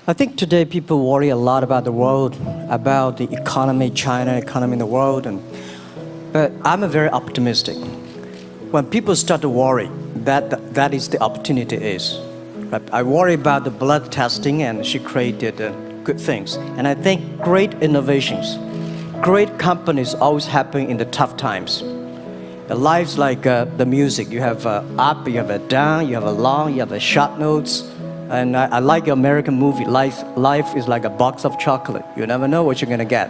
I think today people worry a lot about the world, about the economy, China economy in the world, but I'm a very optimistic. When people start to worry, that is the opportunity is. Right? I worry about the blood testing, and she created good things. And I think great innovations, great companies always happen in the tough times. Life's like the music. You have up, you have a down, you have a long, you have a short notes. And I like the American movie, life is like a box of chocolate. You never know what you're gonna get,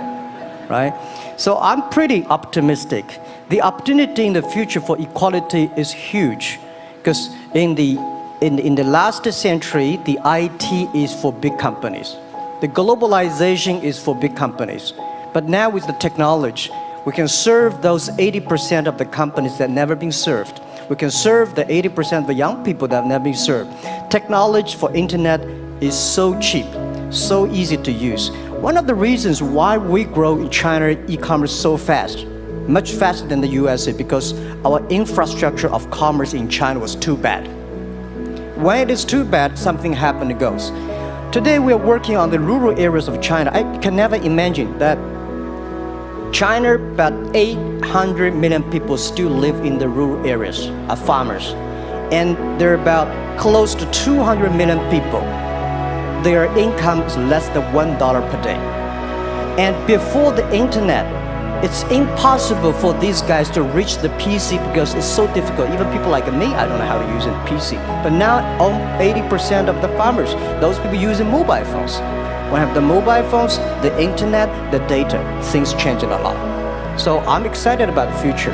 right? So I'm pretty optimistic. The opportunity in the future for equality is huge, because in the last century, the IT is for big companies. The globalization is for big companies. But now with the technology, we can serve those 80% of the companies that never been served. We can serve the 80% of the young people that have never been served. Technology for internet is so cheap, so easy to use. One of the reasons why we grow in China e-commerce so fast, much faster than the USA, because our infrastructure of commerce in China was too bad. When it is too bad, something happens and goes. Today we are working on the rural areas of China. I can never imagine that China, about 800 million people still live in the rural areas, are farmers. And there are about close to 200 million people. Their income is less than $1 per day. And before the internet, it's impossible for these guys to reach the PC because it's so difficult. Even people like me, I don't know how to use a PC. But now, 80% of the farmers, those people using mobile phones. When I have the mobile phones, the internet, the data, things change a lot. So I'm excited about the future.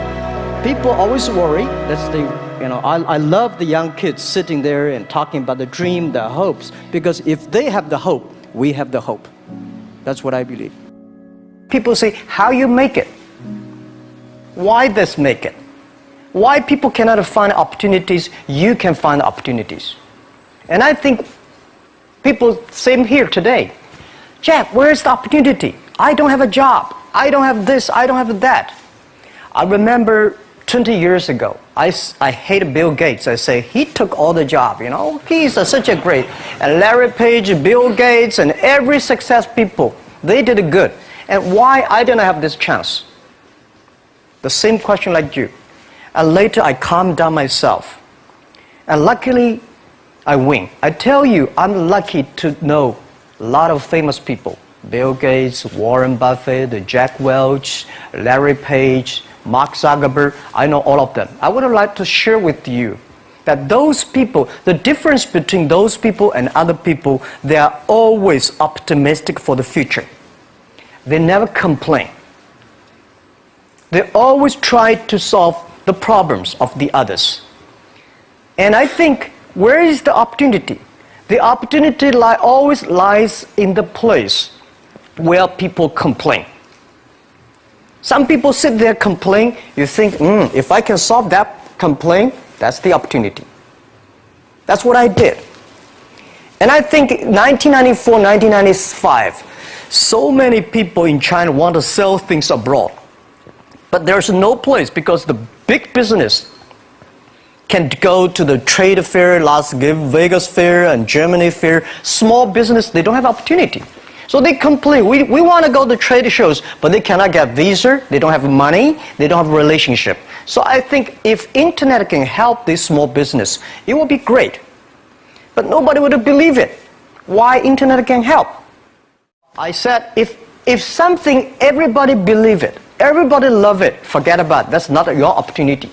People always worry. That's the, I love the young kids sitting there and talking about the dream, the hopes, because if they have the hope, we have the hope. That's what I believe. People say, how you make it? Why this make it? Why people cannot find opportunities? You can find opportunities. And I think people, same here today. Jack, where's the opportunity? I don't have a job. I don't have this, I don't have that. I remember 20 years ago, I hated Bill Gates. I say, he took all the job, He's such a great. And Larry Page, Bill Gates, and every success people, they did it good. And why I didn't have this chance? The same question like you. And later I calmed down myself. And luckily, I win. I tell you, I'm lucky to know a lot of famous people. Bill Gates, Warren Buffett, Jack Welch, Larry Page, Mark Zuckerberg. I know all of them. I would like to share with you that those people, the difference between those people and other people, they are always optimistic for the future. They never complain. They always try to solve the problems of the others. And I think, where is the opportunity? The opportunity always lies in the place where people complain. Some people sit there complain. You think, if I can solve that complaint, that's the opportunity. That's what I did. And I think 1994, 1995, so many people in China want to sell things abroad. But there's no place because the big business can go to the trade fair, Las Vegas fair and Germany fair. Small business, they don't have opportunity. So they complain, we want to go to trade shows, but they cannot get visa, they don't have money, they don't have a relationship. So I think if internet can help this small business, it will be great. But nobody would believe it. Why internet can help? I said, if something, everybody believe it, everybody love it, forget about it. That's not your opportunity.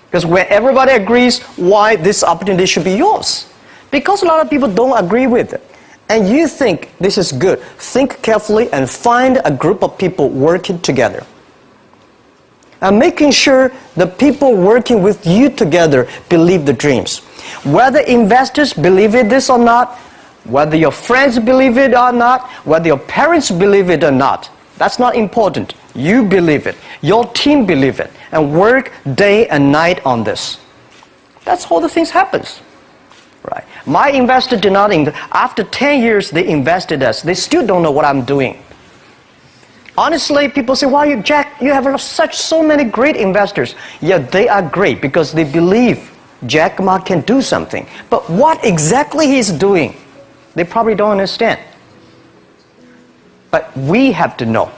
Because when everybody agrees, why this opportunity should be yours? Because a lot of people don't agree with it. And you think this is good. Think carefully and find a group of people working together. And making sure the people working with you together believe the dreams. Whether investors believe it this or not, whether your friends believe it or not, whether your parents believe it or not, that's not important. You believe it. Your team believe it. And work day and night on this. That's how the things happens. Right. My investor did not invest. After 10 years, they invested us. They still don't know what I'm doing. Honestly, people say, "Why, Jack, you have so many great investors." Yeah, they are great because they believe Jack Ma can do something. But what exactly he's doing, They probably don't understand. But we have to know.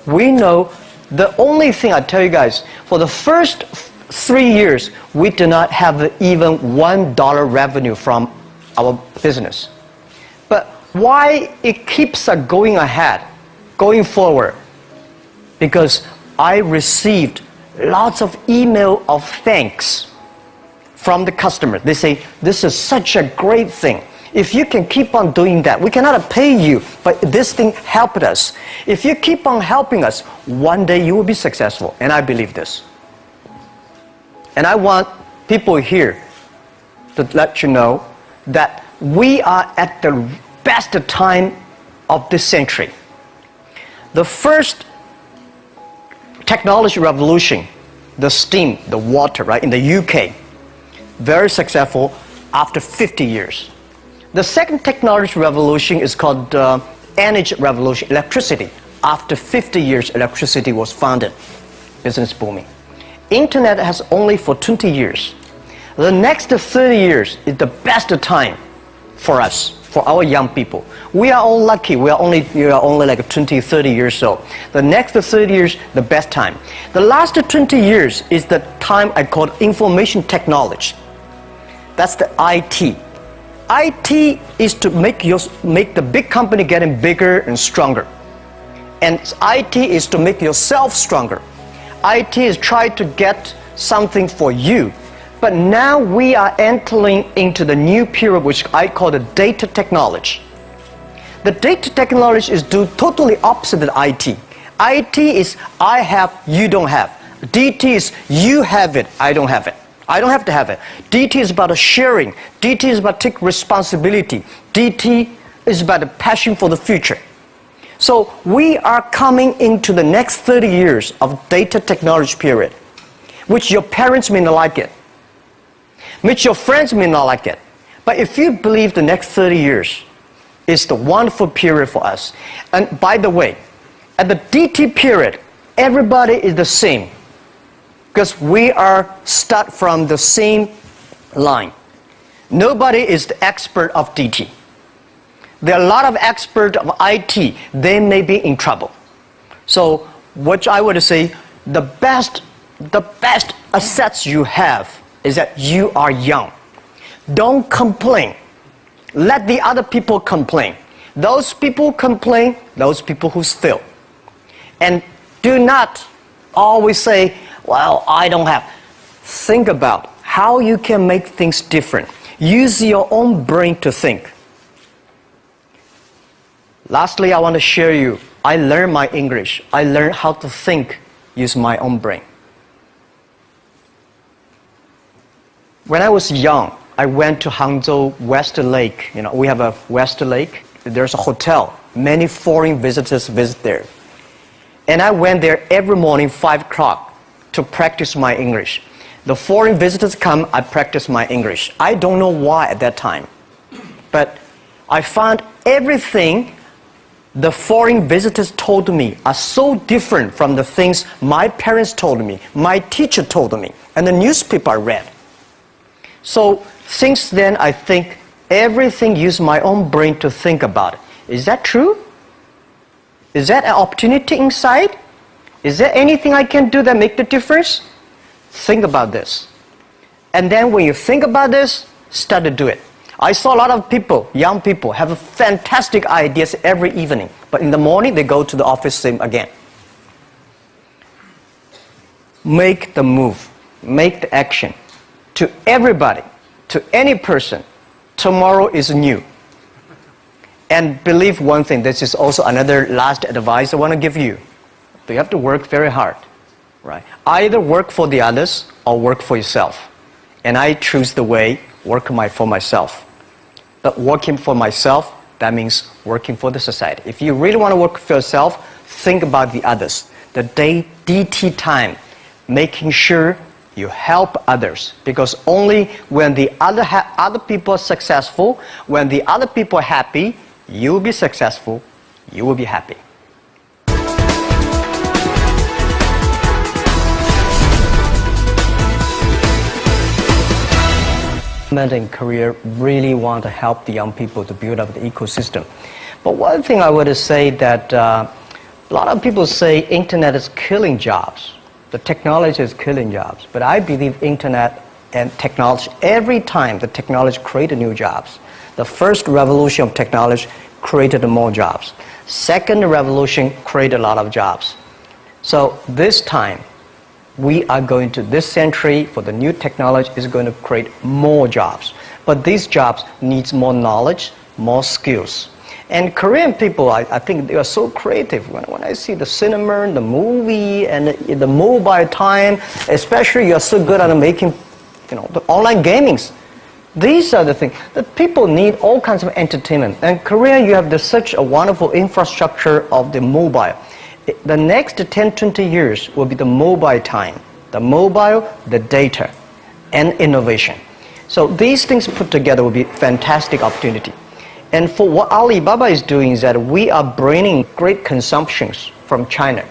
We know the only thing I tell you guys, for the first 3 years, we do not have even $1 revenue from our business. But why it keeps going ahead, going forward? Because I received lots of email of thanks from the customer. They say, this is such a great thing. If you can keep on doing that, we cannot pay you, but this thing helped us. If you keep on helping us, one day you will be successful. And I believe this. And I want people here to let you know that we are at the best time of this century. The first technology revolution, the steam, the water, right, in the UK, very successful after 50 years. The second technology revolution is called energy revolution, electricity. After 50 years, electricity was founded, business booming. Internet has only for 20 years. The next 30 years is the best time for us, for our young people. We are all lucky. We are only like 20, 30 years old. The next 30 years, the best time. The last 20 years is the time I call information technology. That's the IT. IT is to make the big company getting bigger and stronger. And IT is to make yourself stronger. IT is trying to get something for you. But now we are entering into the new period which I call the data technology. The data technology is totally opposite of IT. IT is I have, you don't have. DT is you have it, I don't have it. I don't have to have it. DT is about sharing. DT is about taking responsibility. DT is about the passion for the future. So we are coming into the next 30 years of data technology period, which your parents may not like it, which your friends may not like it. But if you believe the next 30 years is the wonderful period for us. And by the way, at the DT period, everybody is the same. Because we are start from the same line. Nobody is the expert of DT. There are a lot of experts of IT. They may be in trouble. So what I would say, the best assets you have is that you are young. Don't complain. Let the other people complain. Those people complain, those people who fail. And do not always say, well, I don't have. Think about how you can make things different. Use your own brain to think. Lastly, I want to share you, I learned my English. I learned how to think, use my own brain. When I was young, I went to Hangzhou West Lake. You know, we have a West Lake. There's a hotel. Many foreign visitors visit there. And I went there every morning, 5 o'clock. To practice my English. The foreign visitors come, I practice my English. I don't know why at that time. But I found everything the foreign visitors told me are so different from the things my parents told me, my teacher told me, and the newspaper I read. So since then, I think everything use my own brain to think about it. Is that true? Is that an opportunity inside? Is there anything I can do that make the difference? Think about this. And then when you think about this, start to do it. I saw a lot of people, young people, have fantastic ideas every evening. But in the morning, they go to the office same again. Make the move. Make the action. To everybody, to any person, tomorrow is new. And believe one thing, this is also another last advice I want to give you. You have to work very hard, right? Either work for the others or work for yourself. And I choose the way, work for myself. But working for myself, that means working for the society. If you really want to work for yourself, think about the others. The DT time, making sure you help others. Because only when the other people are successful, when the other people are happy, you will be successful, you will be happy. In Korea really want to help the young people to build up the ecosystem. But one thing I would say that a lot of people say internet is killing jobs. The technology is killing jobs. But I believe internet and technology, every time the technology created new jobs. The first revolution of technology created more jobs. Second revolution created a lot of jobs. So this time, we are going to, this century for the new technology is going to create more jobs. But these jobs needs more knowledge, more skills. And Korean people, I think they are so creative. When I see the cinema, the movie, and the mobile time, especially you are so good at making, the online gamings. These are the things that people need all kinds of entertainment. And Korea, you have such a wonderful infrastructure of the mobile. The next 10, 20 years will be the mobile time, the mobile, the data, and innovation. So these things put together will be fantastic opportunity. And for what Alibaba is doing is that we are bringing great consumptions from China.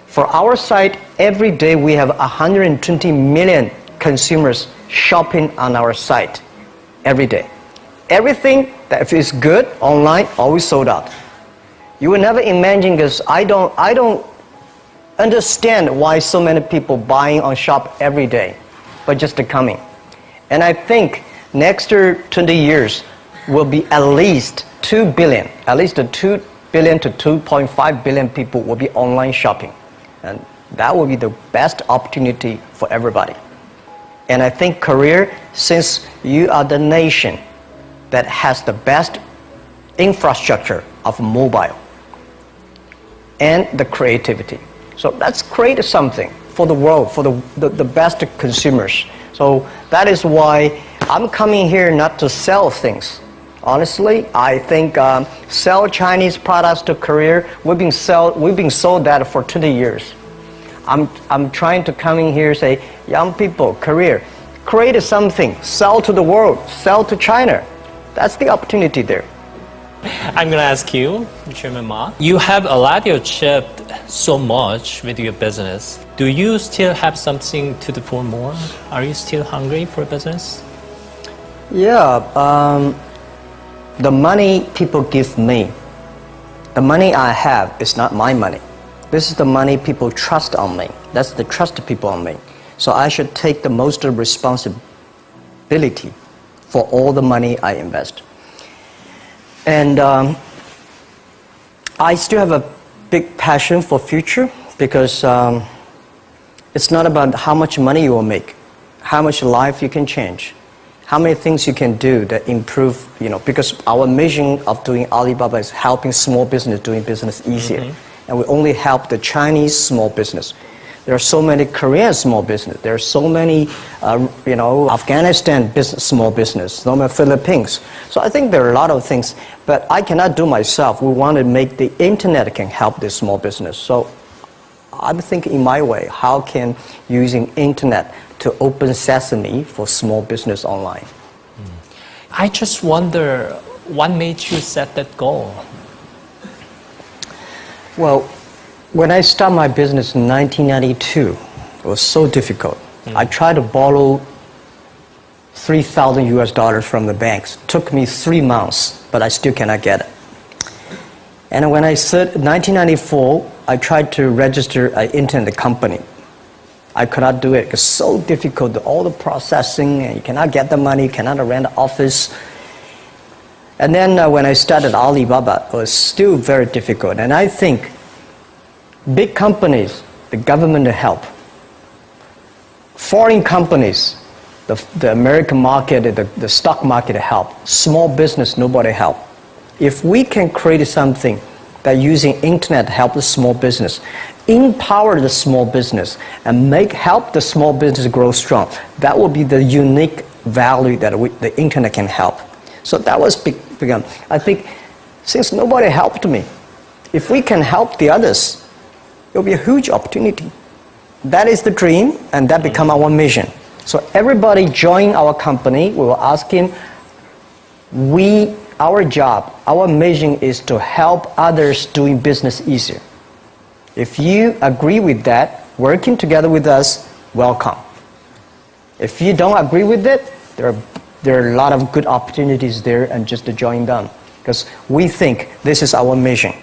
For our site, every day we have 120 million consumers shopping on our site every day. Everything that is good online always sold out. You will never imagine, because I don't understand why so many people buying on shop every day, but just coming. And I think next 20 years will be at least 2 billion, at least 2 billion to 2.5 billion people will be online shopping. And that will be the best opportunity for everybody. And I think Korea, since you are the nation that has the best infrastructure of mobile, and the creativity. So let's create something for the world, for the best consumers. So that is why I'm coming here not to sell things. Honestly, I think sell Chinese products to Korea, we've been sold that for 20 years. I'm trying to come in here and say, young people, Korea, create something, sell to the world, sell to China. That's the opportunity there. I'm going to ask you, Chairman Ma, you have a lot achieved so much with your business. Do you still have something to do for more? Are you still hungry for business? Yeah, the money people give me, the money I have is not my money. This is the money people trust on me. That's the trust people on me. So I should take the most responsibility for all the money I invest. And I still have a big passion for future, because it's not about how much money you will make, how much life you can change, how many things you can do that improve, because our mission of doing Alibaba is helping small business doing business easier. Mm-hmm. And we only help the Chinese small business. There are so many Korean small business. There are so many, Afghanistan small business, so many Philippines. So I think there are a lot of things, but I cannot do myself. We want to make the internet can help this small business. So I'm thinking in my way, how can using internet to open sesame for small business online? I just wonder, what made you set that goal? Well, when I started my business in 1992, it was so difficult. I tried to borrow $3,000 from the banks. It took me 3 months, but I still cannot get it. And when I said 1994, I tried to register an internet company. I could not do it. It's so difficult, all the processing, and you cannot get the money, you cannot rent an office. And then when I started Alibaba, it was still very difficult. And I think big companies, the government help. Foreign companies, the American market, the stock market help. Small business, nobody help. If we can create something that using internet help the small business, empower the small business, and help the small business grow strong, that will be the unique value that the internet can help. So that was begun. I think since nobody helped me, if we can help the others, it will be a huge opportunity. That is the dream, and that become our mission. So everybody join our company, we will ask him, our job, our mission is to help others doing business easier. If you agree with that, working together with us, welcome. If you don't agree with it, there are there are a lot of good opportunities there and just to join them. Because we think this is our mission.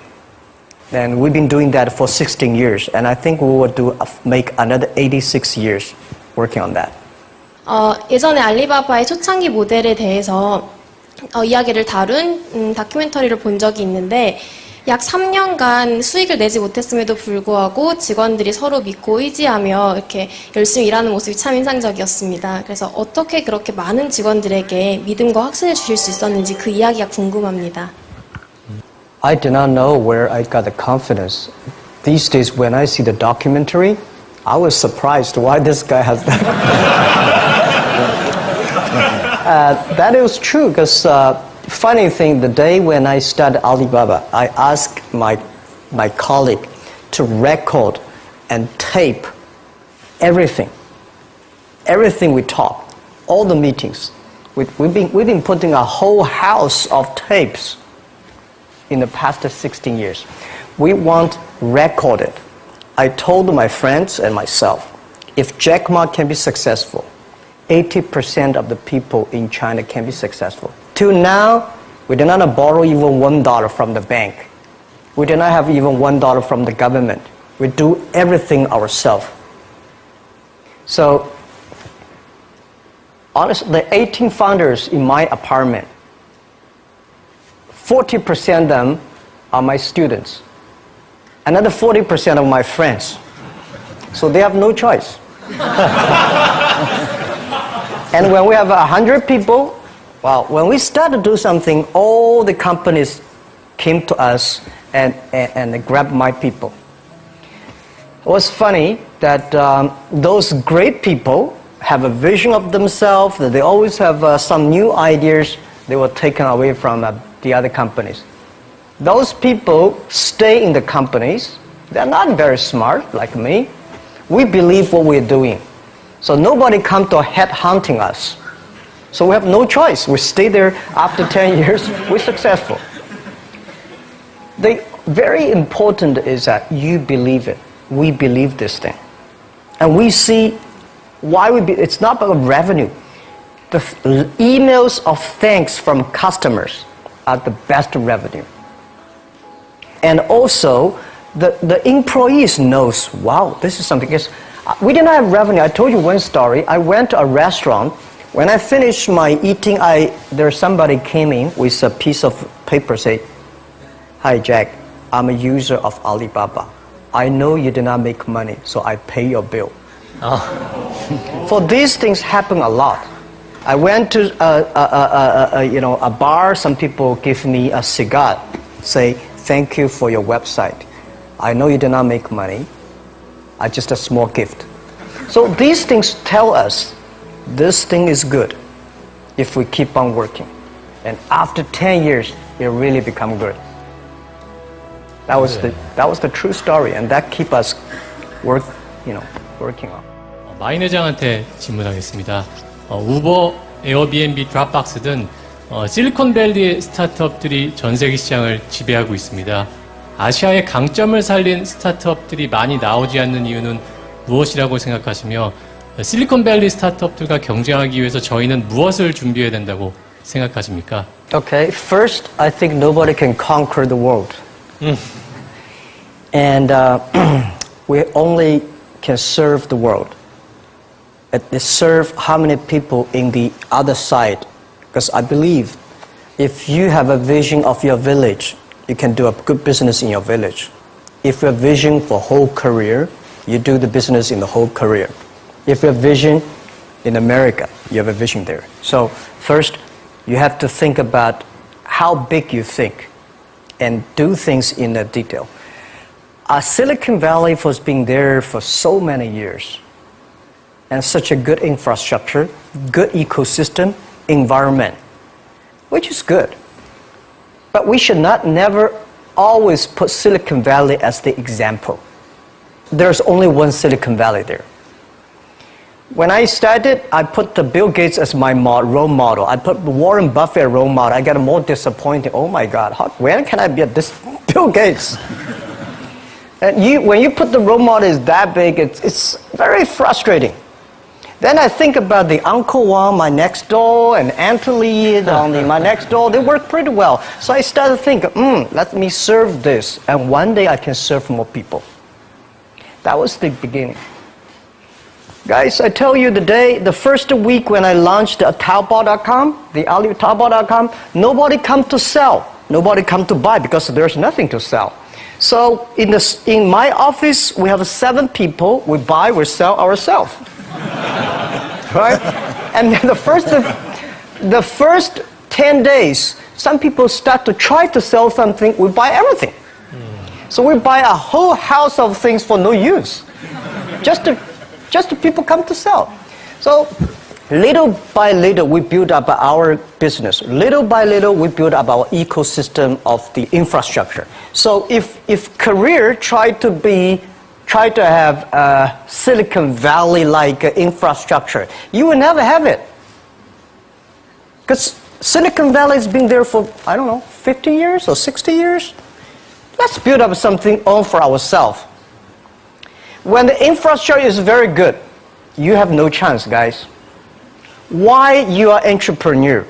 And we've been doing that for 16 years. And I think we will make another 86 years working on that. 예전에 알리바바의 초창기 모델에 대해서 이야기를 다룬 다큐멘터리를 본 적이 있는데 약 3년간 수익을 내지 못했음에도 불구하고 직원들이 서로 믿고 의지하며 이렇게 열심히 일하는 모습이 참 인상적이었습니다. 그래서 어떻게 그렇게 많은 직원들에게 믿음과 확신을 주실 수 있었는지 그 이야기가 궁금합니다. I did not know where I got the confidence. These days when I see the documentary, I was surprised why this guy has that. That is true because funny thing, the day when I started Alibaba, I asked my colleague to record and tape everything we talk, all the meetings. We've been putting a whole house of tapes in the past 16 years. We want recorded. I told my friends and myself, if Jack Ma can be successful, 80% of the people in China can be successful. Till now, we did not borrow even $1 from the bank. We did not have even $1 from the government. We do everything ourselves. So, honestly, the 18 founders in my apartment, 40% of them are my students. Another 40% of my friends. So they have no choice. And when we have 100 people, well, when we start to do something, all the companies came to us and grabbed my people. It was funny that those great people have a vision of themselves, that they always have some new ideas. They were taken away from the other companies. Those people stay in the companies. They're not very smart like me. We believe what we're doing. So nobody come to head hunting us. So we have no choice. We stay there after 10 years, we're successful. The very important is that you believe it. We believe this thing. And we see why it's not about revenue. The emails of thanks from customers are the best revenue. And also, the employees knows, wow, this is something. Because we didn't have revenue. I told you one story. I went to a restaurant. When I finished my eating, somebody came in with a piece of paper, say, "Hi Jack, I'm a user of Alibaba. I know you did not make money, so I pay your bill." Oh. For these things happen a lot. I went to a bar. Some people give me a cigar, say, "Thank you for your website. I know you did not make money. Just a small gift." So these things tell us this thing is good if we keep on working. And after 10 years, it really become good. That was the true story, and that keep us working on. 마인 회장한테 질문하겠습니다. 우버, 에어비앤비, 드랍박스 등 실리콘밸리의 스타트업들이 전 세계 시장을 지배하고 있습니다. 아시아의 강점을 살린 스타트업들이 많이 나오지 않는 이유는 무엇이라고 생각하시며 실리콘밸리 스타트업들과 경쟁하기 위해서 저희는 무엇을 준비해야 된다고 생각하십니까? Okay, first, I think nobody can conquer the world. And we only can serve the world. Serve how many people in the other side? Because I believe if you have a vision of your village, you can do a good business in your village. If you have vision for whole career, you do the business in the whole career. If you have vision in America, you have a vision there. So first, you have to think about how big you think and do things in the detail. Silicon Valley has been there for so many years. And such a good infrastructure, good ecosystem, environment, which is good. But we should never always put Silicon Valley as the example. There's only one Silicon Valley there. When I started, I put the Bill Gates as my role model. I put Warren Buffett as role model. I got more disappointed. Oh my God, when can I be this Bill Gates? And when you put the role model is that big, it's very frustrating. Then I think about the Uncle Wang, my next door, and Auntie Lee my next door. They work pretty well. So I started thinking, let me serve this. And one day I can serve more people. That was the beginning. Guys, I tell you the first week when I launched Taobao.com, the Taobao.com, nobody come to sell. Nobody come to buy because there's nothing to sell. So in my office, we have 7 people. We buy, we sell ourselves. Right? And then the first 10 days, some people start to try to sell something, we buy everything. So we buy a whole house of things for no use. Just to people come to sell. So little by little, we build up our business. Little by little, we build up our ecosystem of the infrastructure. So if Korea tried to have a Silicon Valley-like infrastructure, you will never have it. Because Silicon Valley has been there for, 50 years or 60 years. Let's build up something own for ourselves. When the infrastructure is very good, you have no chance, guys. Why you are entrepreneur?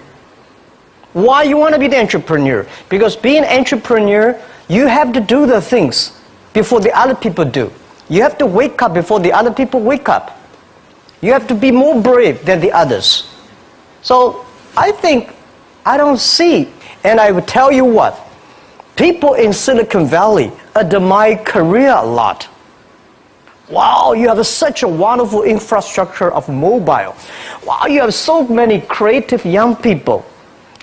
Why you want to be the entrepreneur? Because being an entrepreneur, you have to do the things before the other people do. You have to wake up before the other people wake up. You have to be more brave than the others. So I think I don't see, and I will tell you what, people in Silicon Valley admire Korea a lot. Wow, you have such a wonderful infrastructure of mobile. Wow, you have so many creative young people.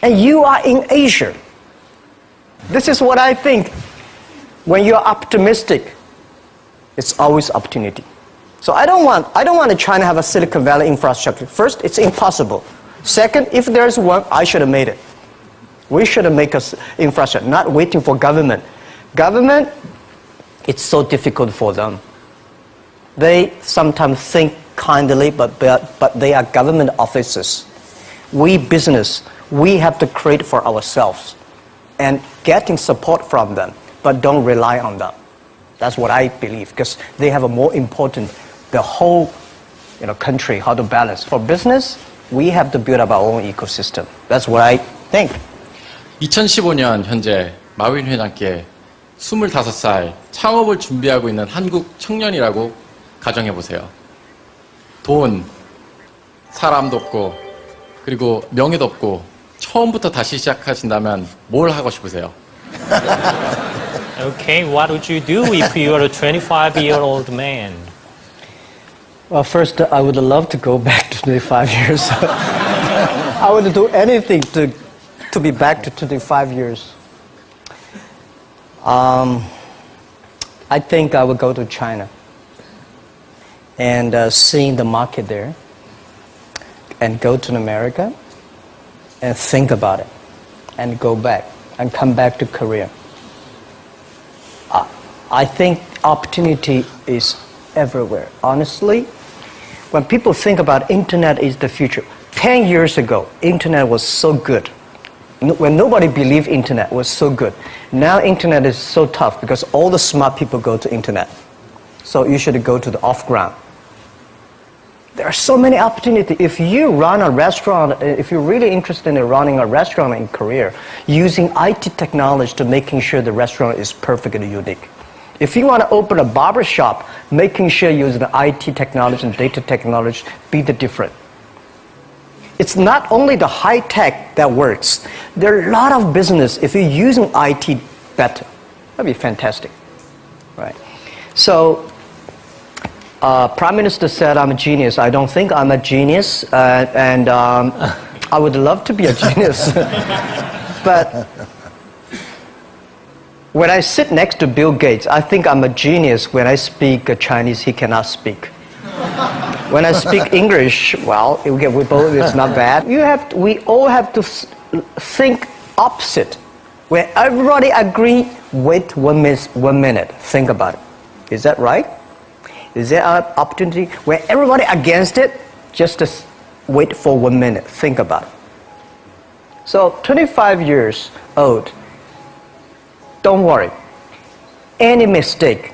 And you are in Asia. This is what I think. When you're optimistic, it's always opportunity. So I don't want China to have a Silicon Valley infrastructure. First, it's impossible. Second, if there's one, I should have made it. We should have made an infrastructure, not waiting for government. Government, it's so difficult for them. They sometimes think kindly, but they are government officers. We business, we have to create for ourselves and getting support from them, but don't rely on them. That's what I believe, because they have a more important, the whole country, how to balance. For business, we have to build up our own ecosystem. That's what I think. 2015년 현재 마윈 회장께 25살 창업을 준비하고 있는 한국 청년이라고 가정해 보세요. 돈, 사람도 없고, 그리고 명예도 없고, 처음부터 다시 시작하신다면 뭘 하고 싶으세요? Okay, what would you do if you were a 25-year-old man? Well, first, I would love to go back to 25 years. I would do anything to be back to 25 years. I think I would go to China and seeing the market there, and go to America and think about it, and go back and come back to Korea. I think opportunity is everywhere. Honestly, when people think about internet is the future, 10 years ago, internet was so good. When nobody believed internet was so good. Now internet is so tough because all the smart people go to internet. So you should go to the off-ground. There are so many opportunities. If you run a restaurant, if you're really interested in running a restaurant in Korea, using IT technology to making sure the restaurant is perfectly unique. If you want to open a barber shop, making sure you use the IT technology and data technology, be the different. It's not only the high tech that works. There are a lot of business if you're using IT better. That'd be fantastic, right? So, Prime Minister said I'm a genius. I don't think I'm a genius, and I would love to be a genius. But when I sit next to Bill Gates, I think I'm a genius. When I speak Chinese, he cannot speak. When I speak English, well, we both, it's not bad. We all have to think opposite. When everybody agree, wait 1 minute, think about it. Is that right? Is there an opportunity? When everybody against it, just wait for 1 minute, think about it. So 25 years old, don't worry. Any mistake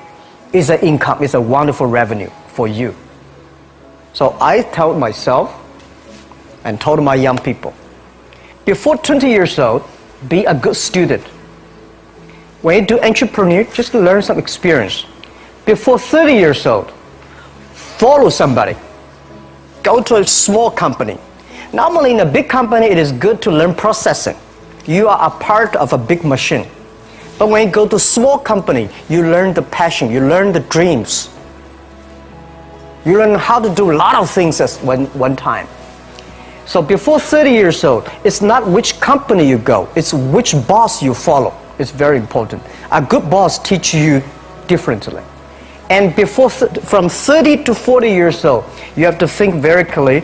is an income, is a wonderful revenue for you. So I told myself and told my young people, before 20 years old, be a good student. When you do entrepreneur, just learn some experience. Before 30 years old, follow somebody. Go to a small company. Normally in a big company, it is good to learn processing. You are a part of a big machine. But when you go to a small company, you learn the passion, you learn the dreams. You learn how to do a lot of things at one time. So before 30 years old, it's not which company you go, it's which boss you follow. It's very important. A good boss teaches you differently. And from 30 to 40 years old, you have to think very clearly,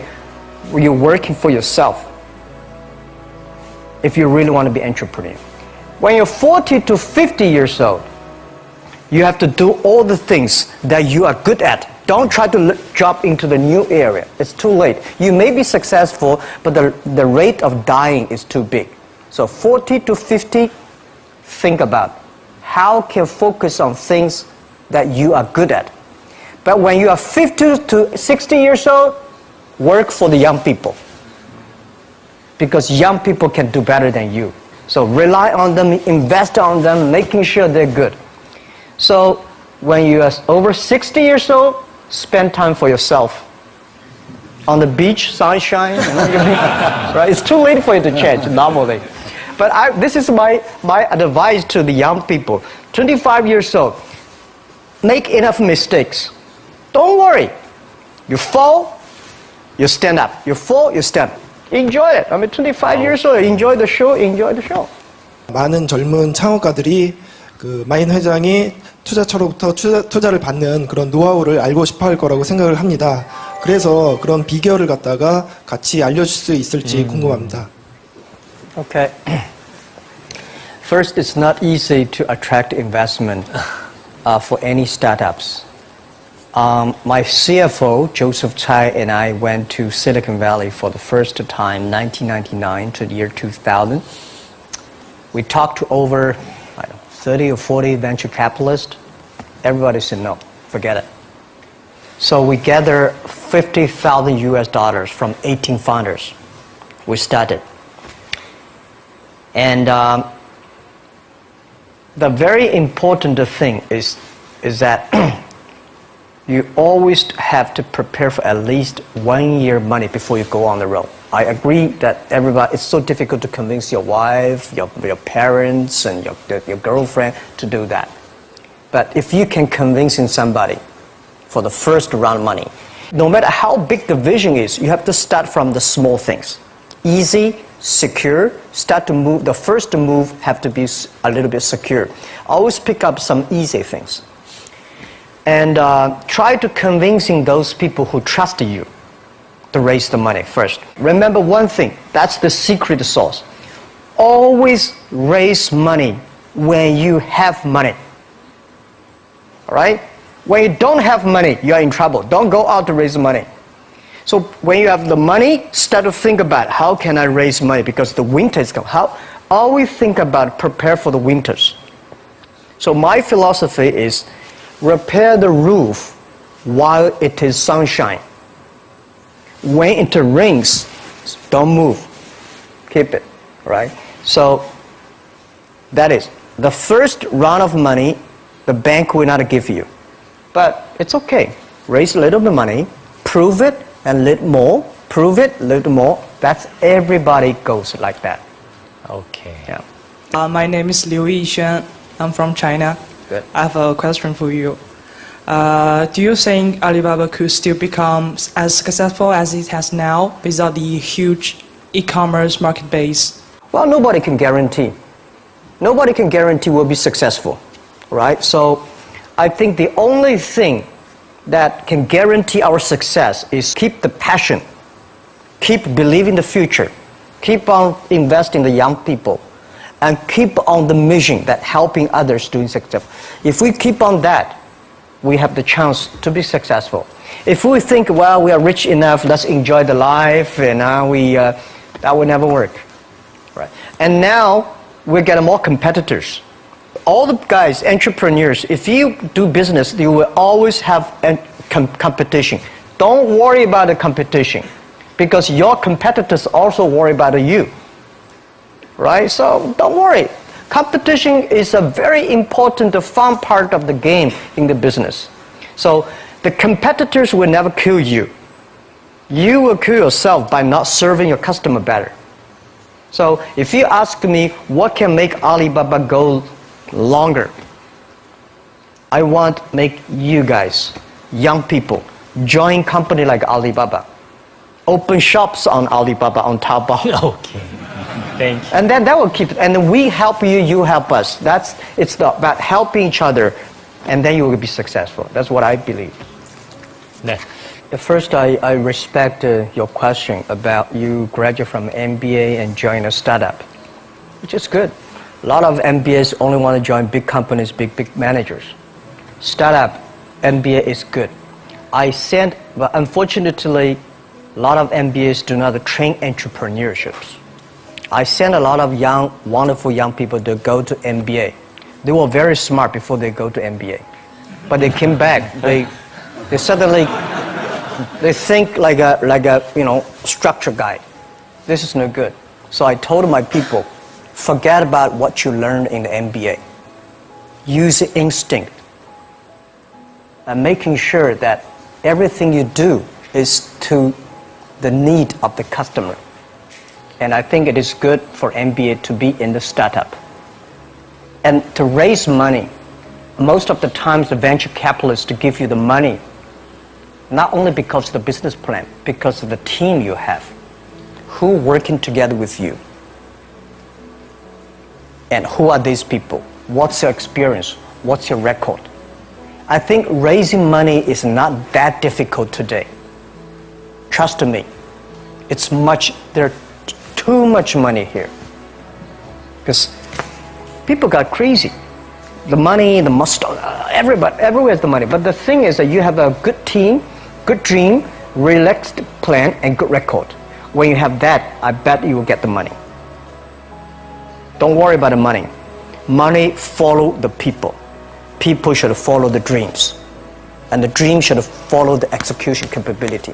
you're working for yourself if you really want to be an entrepreneur. When you're 40 to 50 years old, you have to do all the things that you are good at. Don't try to jump into the new area. It's too late. You may be successful, but the rate of dying is too big. So 40 to 50, think about how can focus on things that you are good at. But when you are 50 to 60 years old, work for the young people. Because young people can do better than you. So rely on them, invest on them, making sure they're good. So when you are over 60 years old, spend time for yourself. On the beach, sunshine, right? It's too late for you to change normally. But this is my advice to the young people. 25 years old, make enough mistakes. Don't worry. You fall, you stand up. You fall, you stand up. Enjoy it. I mean, 25 years old, enjoy the show, enjoy the show. 많은 젊은 창업가들이 그 마인 회장이 투자처로부터 투자를 받는 그런 노하우를 알고 싶어 할 거라고 생각을 합니다. 그래서 그런 비결을 갖다가 같이 알려줄 수 있을지 궁금합니다. Okay. First, it's not easy to attract investment for any startups. My CFO, Joseph Tsai, and I went to Silicon Valley for the first time, 1999 to the year 2000. We talked to over 30 or 40 venture capitalists. Everybody said no, forget it. So we gathered $50,000 from 18 founders. We started. And the very important thing is that you always have to prepare for at least 1 year money before you go on the road. I agree that it's so difficult to convince your wife, your parents, and your girlfriend to do that. But if you can convince somebody for the first round money, no matter how big the vision is, you have to start from the small things. Easy, secure, start to move. The first move have to be a little bit secure. Always pick up some easy things. And try to convincing those people who trust you to raise the money first. Remember one thing, that's the secret sauce. Always raise money when you have money. All right? When you don't have money, you're in trouble. Don't go out to raise money. So when you have the money, start to think about how can I raise money because the winter is coming. Always think about prepare for the winters. So my philosophy is repair the roof while it is sunshine. When it rains, don't move. Keep it, right? So that is the first round of money, the bank will not give you. But it's okay. Raise a little bit of money, prove it, and a little more. Prove it, a little more. That's everybody goes like that. Okay. Yeah. My name is Liu Yixuan. I'm from China. Good. I have a question for you. Do you think Alibaba could still become as successful as it has now without the huge e-commerce market base? Well, nobody can guarantee. Nobody can guarantee we'll be successful, right? So I think the only thing that can guarantee our success is keep the passion, keep believing the future, keep on investing in the young people, and keep on the mission that helping others doing success. If we keep on that, we have the chance to be successful. If we think, well, we are rich enough, let's enjoy the life, and that will never work. Right? And now we're getting more competitors. All the guys, entrepreneurs, if you do business, you will always have competition. Don't worry about the competition because your competitors also worry about you. Right? So don't worry. Competition is a very important, fun part of the game in the business. So the competitors will never kill you. You will kill yourself by not serving your customer better. So if you ask me what can make Alibaba go longer, I want make you guys, young people, join company like Alibaba. Open shops on Alibaba, on Taobao. Okay. Thank you. And then that will keep, and we help you, you help us. It's about helping each other, and then you will be successful. That's what I believe. 네. First, I respect your question about you graduate from MBA and join a startup, which is good. A lot of MBAs only want to join big companies, big managers. Startup, MBA is good. But unfortunately, a lot of MBAs do not train entrepreneurships. I sent a lot of young, wonderful young people to go to MBA. They were very smart before they go to MBA. But they came back, they suddenly, they think like a structure guy. This is no good. So I told my people, forget about what you learned in the MBA. Use instinct. And making sure that everything you do is to the need of the customer. And I think it is good for MBA to be in the startup. And to raise money, most of the times the venture capitalists to give you the money, not only because of the business plan, because of the team you have, who working together with you. And who are these people? What's your experience? What's your record? I think raising money is not that difficult today. Trust me. There's too much money here. Because people got crazy. The money, the muscle, everywhere is the money. But the thing is that you have a good team, good dream, relaxed plan, and good record. When you have that, I bet you will get the money. Don't worry about the money. Money follow the people. People should follow the dreams. And the dream should follow the execution capability.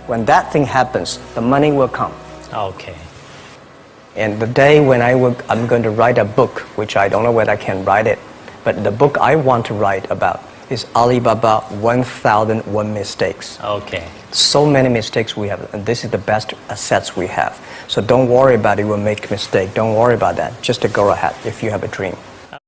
When that thing happens, the money will come. Okay. And the day when I'm going to write a book, which I don't know whether I can write it, but the book I want to write about is Alibaba 1001 Mistakes. Okay. So many mistakes we have, and this is the best assets we have. So don't worry about it, we'll make a mistake. Don't worry about that. Just go ahead if you have a dream.